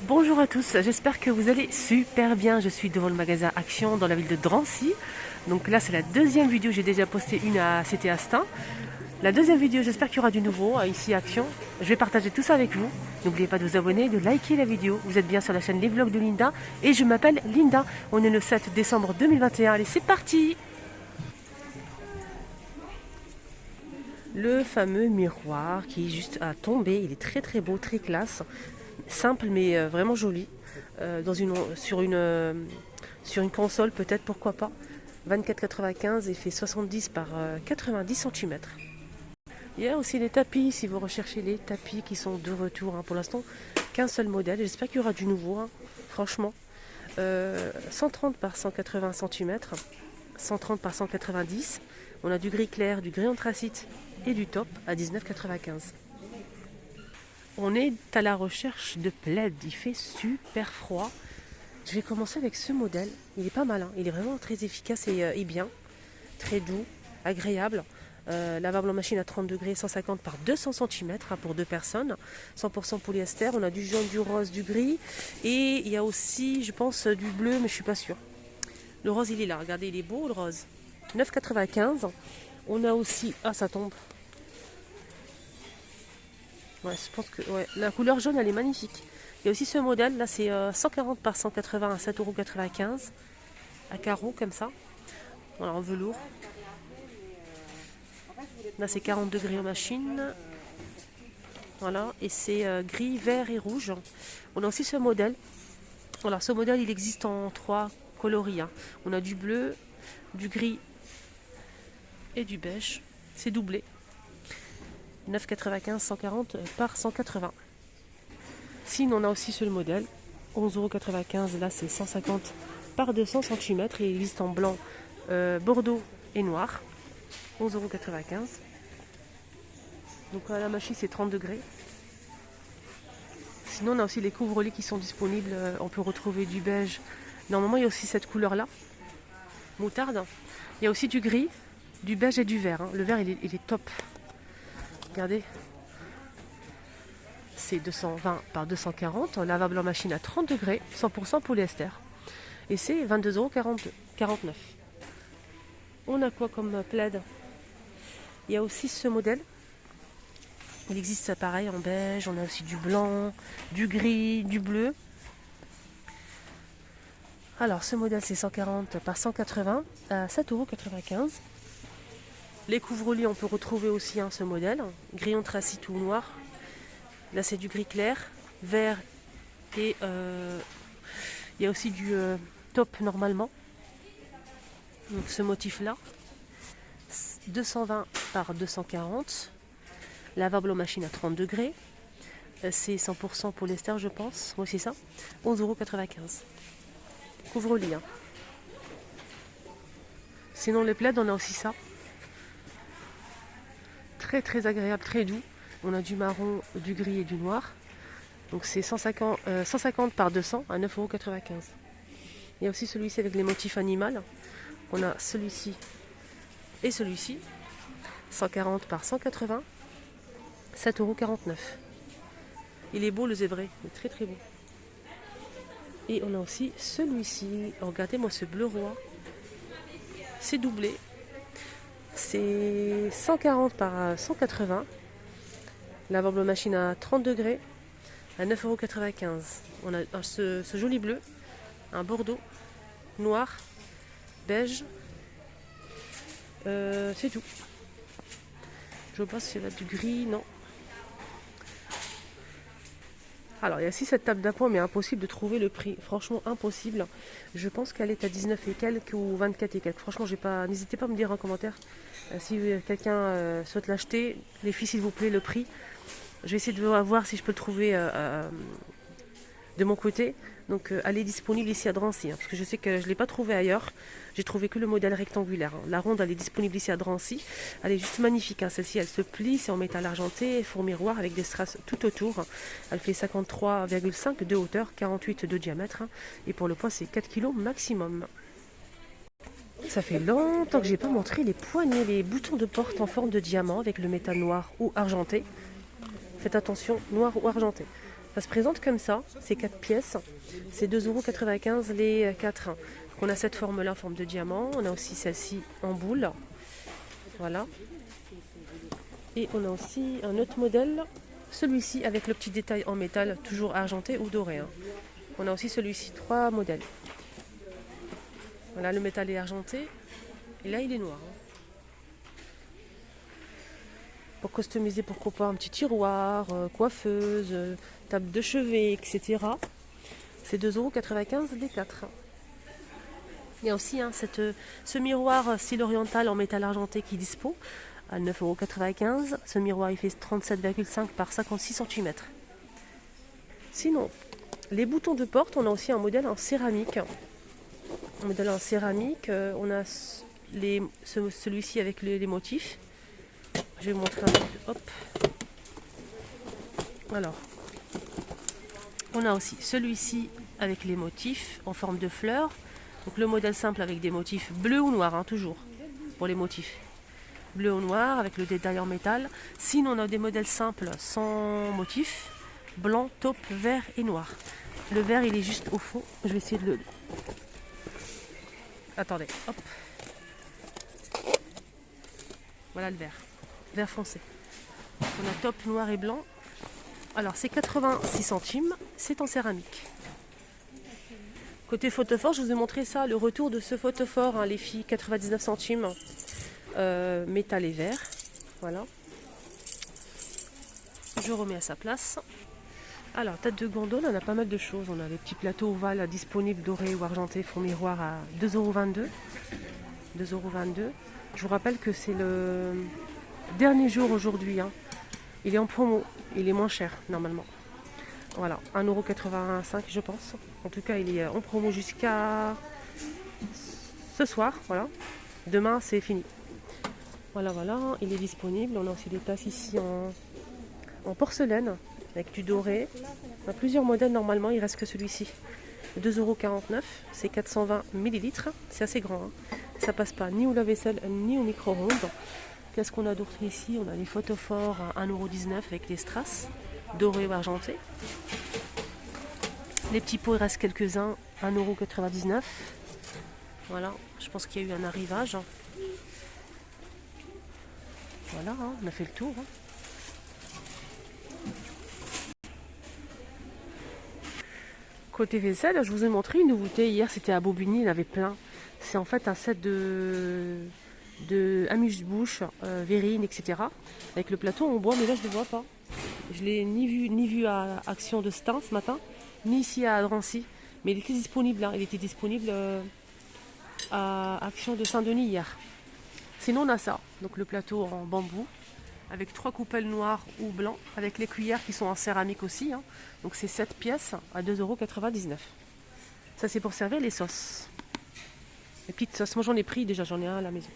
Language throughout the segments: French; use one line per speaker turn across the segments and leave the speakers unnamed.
Bonjour à tous, j'espère que vous allez super bien. Je suis devant le magasin Action dans la ville de Drancy. Donc là c'est la deuxième vidéo, j'ai déjà posté une c'était à Stein. La deuxième vidéo, j'espère qu'il y aura du nouveau ici Action. Je vais partager tout ça avec vous. N'oubliez pas de vous abonner, de liker la vidéo. Vous êtes bien sur la chaîne Les Vlogs de Linda et je m'appelle Linda. On est le 7 décembre 2021. Allez, c'est parti! Le fameux miroir qui est juste à tomber, il est très très beau, très classe. Simple mais vraiment joli. Sur une console peut-être, pourquoi pas. 24,95 et fait 70 par 90 cm. Il y a aussi les tapis, si vous recherchez les tapis qui sont de retour. Pour l'instant, qu'un seul modèle. J'espère qu'il y aura du nouveau, franchement. 130 par 180 cm, 130 par 190. On a du gris clair, du gris anthracite et du top à 19,95. On est à la recherche de plaid, il fait super froid. Je vais commencer avec ce modèle, il est pas mal, il est vraiment très efficace et bien, très doux, agréable. Lavable en machine à 30 degrés, 150 par 200 cm pour deux personnes, 100% polyester. On a du jaune, du rose, du gris et il y a aussi, je pense, du bleu, mais je suis pas sûre. Le rose il est là, regardez, il est beau le rose. 9,95. On a aussi, ça tombe. Ouais, je pense que la couleur jaune elle est magnifique. Il y a aussi ce modèle, là c'est 140 par 180 à 7,95 € à carreaux comme ça. Voilà, en velours. Là c'est 40 degrés en machine. Voilà, et c'est gris, vert et rouge. On a aussi ce modèle. Voilà, ce modèle il existe en 3 coloris. On a du bleu, du gris et du beige. C'est doublé. 9,95, 140 par 180. Sinon, on a aussi ce modèle, 11,95 €. Là, c'est 150 par 200 cm. Il existe en blanc, bordeaux et noir. 11,95 €. Donc, à la machine, c'est 30 degrés. Sinon, on a aussi les couvre-lits qui sont disponibles. On peut retrouver du beige. Normalement, il y a aussi cette couleur-là, moutarde. Il y a aussi du gris, du beige et du vert. Le vert, il est top. Regardez, c'est 220 par 240, lavable en machine à 30 degrés, 100% polyester. Et c'est 22,49 €. On a quoi comme plaid? Il y a aussi ce modèle. Il existe pareil en beige, on a aussi du blanc, du gris, du bleu. Alors ce modèle c'est 140 par 180 à 7,95 €. Les couvre-lits, on peut retrouver aussi ce modèle, gris anthracite ou noir. Là, c'est du gris clair, vert et il y a aussi du top normalement. Donc ce motif-là, 220 par 240, lavable en machine à 30 degrés. C'est 100% polyester, je pense. Oui, c'est ça. 11,95 €. Couvre-lit. Sinon, les plaids, on a aussi ça. Très très agréable, très doux. On a du marron, du gris et du noir. Donc c'est 150 par 200 à 9,95 €. Il y a aussi celui-ci avec les motifs animaux. On a celui-ci et celui-ci. 140 par 180, 7,49 €. Il est beau le zébré, il est très très beau. Et on a aussi celui-ci. Regardez-moi ce bleu roi. C'est doublé. C'est 140 par 180. Lavable machine à 30 degrés à 9,95 €. On a ce joli bleu, un bordeaux, noir, beige. C'est tout. Je pense qu'il y a du gris, non. Alors il y a aussi cette table d'appoint, mais impossible de trouver le prix. Franchement impossible. Je pense qu'elle est à 19 et quelques ou 24 et quelques. Franchement, n'hésitez pas à me dire en commentaire si quelqu'un souhaite l'acheter. Les filles, s'il vous plaît, le prix. Je vais essayer de voir si je peux le trouver de mon côté. Donc elle est disponible ici à Drancy, parce que je sais que je ne l'ai pas trouvé ailleurs. J'ai trouvé que le modèle rectangulaire. La ronde, elle est disponible ici à Drancy. Elle est juste magnifique. Celle-ci, elle se plie, c'est en métal argenté, four miroir avec des strass tout autour. Elle fait 53,5 de hauteur, 48 de diamètre. Et pour le poids, c'est 4 kg maximum. Ça fait longtemps que j'ai pas montré les poignées, les boutons de porte en forme de diamant avec le métal noir ou argenté. Faites attention, noir ou argenté. Ça se présente comme ça, c'est 4 pièces. C'est 2,95 € les 4. On a cette forme-là en forme de diamant. On a aussi celle-ci en boule. Voilà. Et on a aussi un autre modèle. Celui-ci avec le petit détail en métal, toujours argenté ou doré. On a aussi celui-ci, 3 modèles. Voilà, le métal est argenté. Et là, il est noir. Pour customiser, pourquoi pas un petit tiroir, coiffeuse, table de chevet, etc. C'est 2,95 € les 4. Il y a aussi ce miroir style oriental en métal argenté qui est dispo à 9,95 €. Ce miroir il fait 37,5 par 56 cm. Sinon, les boutons de porte, on a aussi un modèle en céramique. Un modèle en céramique, on a celui-ci avec les motifs. Je vais vous montrer un peu. Hop. Alors, on a aussi celui-ci avec les motifs en forme de fleurs. Donc le modèle simple avec des motifs bleu ou noir, toujours pour les motifs. Bleu ou noir avec le détail en métal. Sinon, on a des modèles simples sans motifs, blanc, taupe, vert et noir. Le vert, il est juste au fond. Je vais essayer de le... Attendez, hop. Voilà le vert. Vert foncé. On a taupe, noir et blanc. Alors, c'est 86 centimes. C'est en céramique. Côté photophore, je vous ai montré ça, le retour de ce photophore, les filles, 99 centimes, métal et vert. Voilà. Je remets à sa place. Alors, tête de gondole, on a pas mal de choses. On a les petits plateaux ovales disponibles, dorés ou argentés, fond miroir à 2,22 €. 2,22 €. Je vous rappelle que c'est le dernier jour aujourd'hui. Il est en promo, il est moins cher normalement. Voilà, 1,85 € je pense. En tout cas, il est en promo jusqu'à ce soir. Voilà. Demain, c'est fini. Voilà, il est disponible. On a aussi des tasses ici en porcelaine avec du doré. On a plusieurs modèles normalement, il reste que celui-ci. 2,49 €, c'est 420 ml. C'est assez grand. Ça passe pas ni au lave-vaisselle ni au micro-ondes. Qu'est-ce qu'on a d'autre ici? On a les photophores à 1,19 € avec des strass doré ou argenté. Les petits pots, il reste quelques-uns, 1,99 €. Voilà, je pense qu'il y a eu un arrivage. Voilà, on a fait le tour. Côté vaisselle, je vous ai montré une nouveauté. Hier, c'était à Bobigny, il avait plein. C'est en fait un set de amuse-bouche, verrine, etc. Avec le plateau en bois, mais là, je ne le vois pas. Je l'ai ni vu à Action de Stein ce matin, ni ici à Drancy. Mais il était disponible, il était disponible à Action de Saint-Denis hier. Sinon, on a ça. Donc le plateau en bambou, avec 3 coupelles noires ou blancs, avec les cuillères qui sont en céramique aussi. Donc c'est 7 pièces à 2,99 €. Ça, c'est pour servir les sauces. Les petites sauces. Moi, j'en ai pris déjà, j'en ai un à la maison.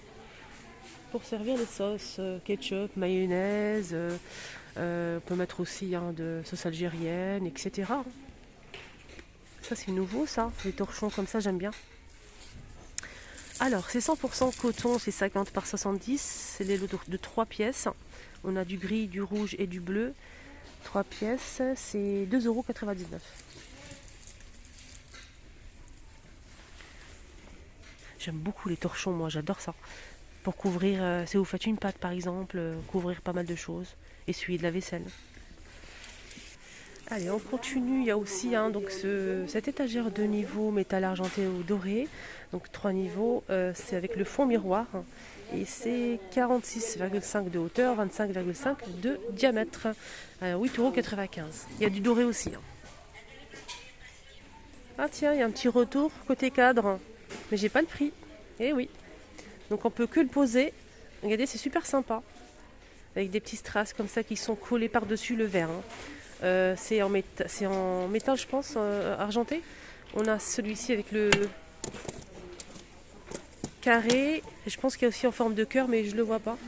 Pour servir les sauces, ketchup, mayonnaise, on peut mettre aussi de sauce algérienne, etc. Ça, c'est nouveau, ça. Les torchons comme ça, j'aime bien. Alors, c'est 100% coton, c'est 50 par 70. C'est les lots de 3 pièces. On a du gris, du rouge et du bleu. 3 pièces, c'est 2,99 €. J'aime beaucoup les torchons, moi, j'adore ça. Pour couvrir, si vous faites une pâte par exemple, couvrir pas mal de choses, essuyer de la vaisselle. Allez, on continue. Il y a aussi donc cette étagère de niveau métal argenté ou doré. Donc 3 niveaux, c'est avec le fond miroir. Et c'est 46,5 de hauteur, 25,5 de diamètre. 8,95 €. Il y a du doré aussi. Ah tiens, il y a un petit retour côté cadre. Mais j'ai pas le prix. Eh oui. Donc on peut que le poser. Regardez, c'est super sympa. Avec des petits strass comme ça qui sont collés par-dessus le verre. C'est en métal, je pense, argenté. On a celui-ci avec le carré. Je pense qu'il y a aussi en forme de cœur, mais je ne le vois pas.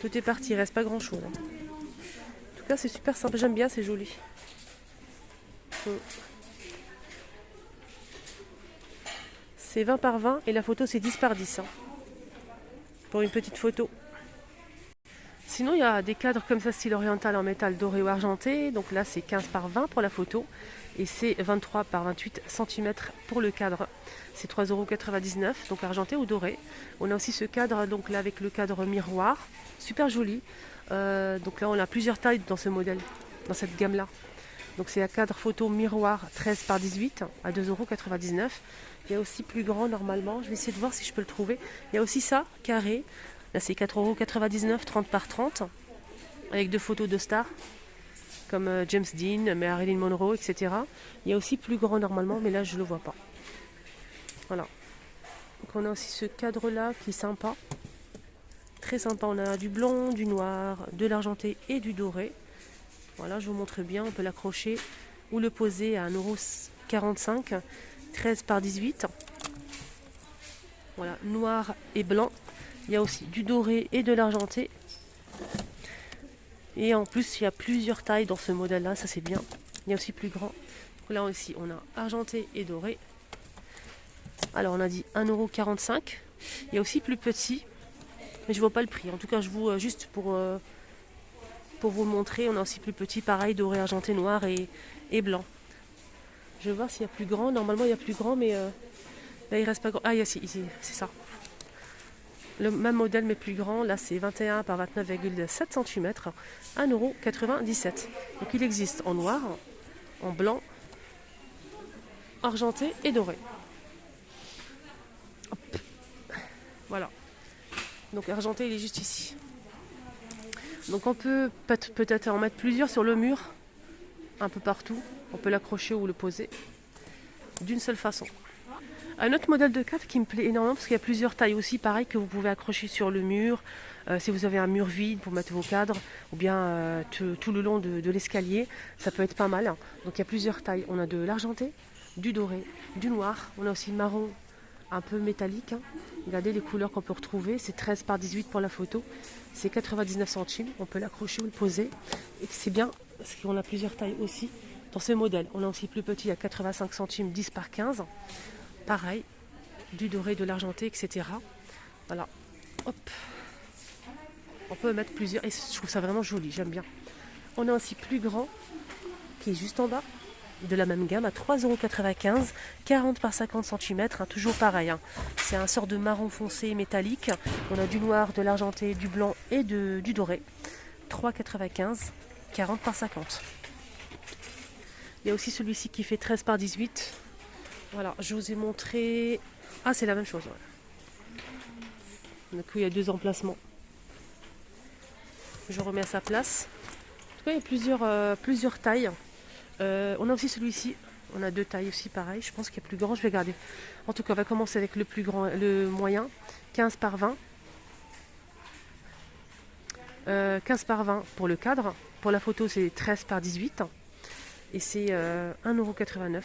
Tout est parti, il reste pas grand-chose. En tout cas, c'est super sympa. J'aime bien, c'est joli. C'est 20 par 20 et la photo, c'est 10 par 10. Pour une petite photo. Sinon, il y a des cadres comme ça, style oriental en métal doré ou argenté. Donc là, c'est 15 par 20 pour la photo. Et c'est 23 par 28 cm pour le cadre. C'est 3,99 €, donc argenté ou doré. On a aussi ce cadre, donc là, avec le cadre miroir. Super joli. Donc là, on a plusieurs tailles dans ce modèle, dans cette gamme-là. Donc c'est un cadre photo miroir 13 par 18 à 2,99 €. Il y a aussi plus grand normalement. Je vais essayer de voir si je peux le trouver. Il y a aussi ça, carré. Là, c'est 4,99 €, 30 par 30, avec deux photos de stars, comme James Dean, Marilyn Monroe, etc. Il y a aussi plus grand normalement, mais là, je ne le vois pas. Voilà. Donc, on a aussi ce cadre-là qui est sympa. Très sympa. On a du blanc, du noir, de l'argenté et du doré. Voilà, je vous montre bien. On peut l'accrocher ou le poser à 1,45 €, 13 par 18. Voilà, noir et blanc. Il y a aussi du doré et de l'argenté. Et en plus, il y a plusieurs tailles dans ce modèle-là, ça c'est bien. Il y a aussi plus grand. Donc là aussi, on a argenté et doré. Alors, on a dit 1,45 €. Il y a aussi plus petit, mais je ne vois pas le prix. En tout cas, je vous juste pour vous le montrer, on a aussi plus petit, pareil, doré, argenté, noir et blanc. Je vais voir s'il y a plus grand. Normalement, il y a plus grand, mais là, il reste pas grand. Ah, il y a ici, c'est ça. Le même modèle mais plus grand, là c'est 21 par 29,7 cm, 1,97 €. Donc il existe en noir, en blanc, argenté et doré. Hop. Voilà. Donc argenté il est juste ici. Donc on peut peut-être en mettre plusieurs sur le mur, un peu partout. On peut l'accrocher ou le poser d'une seule façon. Un autre modèle de cadre qui me plaît énormément parce qu'il y a plusieurs tailles aussi, pareil, que vous pouvez accrocher sur le mur. Si vous avez un mur vide pour mettre vos cadres, ou bien tout le long de l'escalier, ça peut être pas mal. Donc il y a plusieurs tailles. On a de l'argenté, du doré, du noir. On a aussi le marron un peu métallique. Regardez les couleurs qu'on peut retrouver. C'est 13 par 18 pour la photo. C'est 99 centimes. On peut l'accrocher ou le poser. Et c'est bien parce qu'on a plusieurs tailles aussi dans ce modèle. On a aussi plus petit à 85 centimes, 10 par 15. Pareil, du doré, de l'argenté, etc. Voilà. Hop. On peut mettre plusieurs. Et je trouve ça vraiment joli, j'aime bien. On a aussi plus grand, qui est juste en bas, de la même gamme, à 3,95 €, 40 par 50 cm. Toujours pareil. C'est un sort de marron foncé métallique. On a du noir, de l'argenté, du blanc et du doré. 3,95 €, 40 par 50. Il y a aussi celui-ci qui fait 13 par 18. Voilà, je vous ai montré. Ah, c'est la même chose. Voilà. Donc, il y a deux emplacements. Je remets à sa place. En tout cas, il y a plusieurs tailles. On a aussi celui-ci. On a deux tailles aussi, pareil. Je pense qu'il y a plus grand. Je vais garder. En tout cas, on va commencer avec le plus grand, le moyen. 15 par 20. 15 par 20 pour le cadre. Pour la photo, c'est 13 par 18. Et c'est 1,89 €.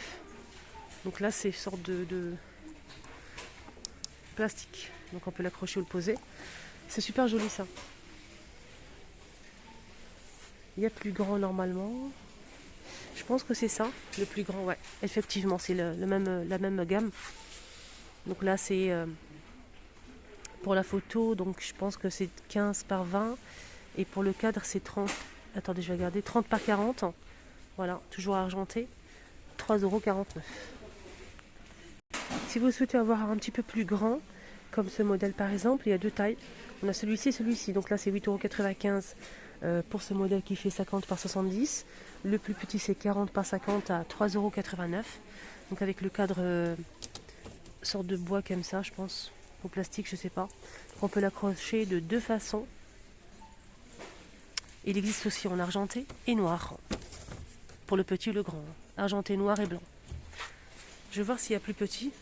Donc là, c'est une sorte de plastique. Donc on peut l'accrocher ou le poser. C'est super joli ça. Il y a plus grand normalement. Je pense que c'est ça, le plus grand. Ouais, effectivement, c'est la même gamme. Donc là, c'est pour la photo. Donc je pense que c'est 15 par 20. Et pour le cadre, c'est 30. Attendez, je vais regarder. 30 par 40. Voilà, toujours argenté. 3,49 €. Si vous souhaitez avoir un petit peu plus grand, comme ce modèle par exemple, il y a deux tailles. On a celui-ci et celui-ci. Donc là, c'est 8,95 € pour ce modèle qui fait 50 par 70. Le plus petit, c'est 40 par 50 à 3,89 €. Donc avec le cadre sorte de bois comme ça, je pense, ou plastique, je sais pas. On peut l'accrocher de deux façons. Il existe aussi en argenté et noir. Pour le petit ou le grand. Argenté, noir et blanc. Je vais voir s'il y a plus petit.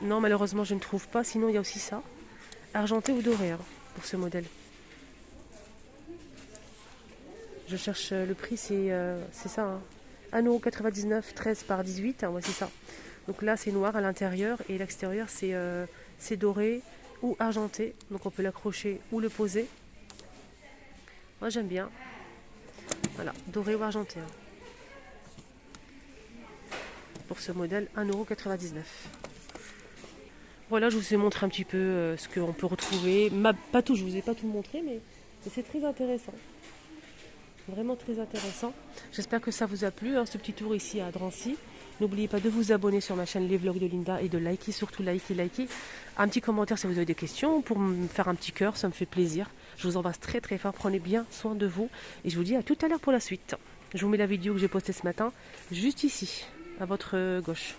Non, malheureusement, je ne trouve pas. Sinon, il y a aussi ça. Argenté ou doré pour ce modèle. Je cherche le prix, c'est ça. 1,99 €, 13 par 18. Ouais, c'est ça. Donc là, c'est noir à l'intérieur et l'extérieur, c'est doré ou argenté. Donc on peut l'accrocher ou le poser. Moi, j'aime bien. Voilà, doré ou argenté. Pour ce modèle, 1,99 €. Voilà, je vous ai montré un petit peu ce qu'on peut retrouver. Pas tout, je vous ai pas tout montré, mais Et c'est très intéressant. Vraiment très intéressant. J'espère que ça vous a plu, hein, ce petit tour ici à Drancy. N'oubliez pas de vous abonner sur ma chaîne Les Vlogs de Linda et de liker, surtout liker. Un petit commentaire si vous avez des questions pour me faire un petit cœur, ça me fait plaisir. Je vous embrasse très très fort, prenez bien soin de vous et je vous dis à tout à l'heure pour la suite. Je vous mets la vidéo que j'ai postée ce matin juste ici, à votre gauche.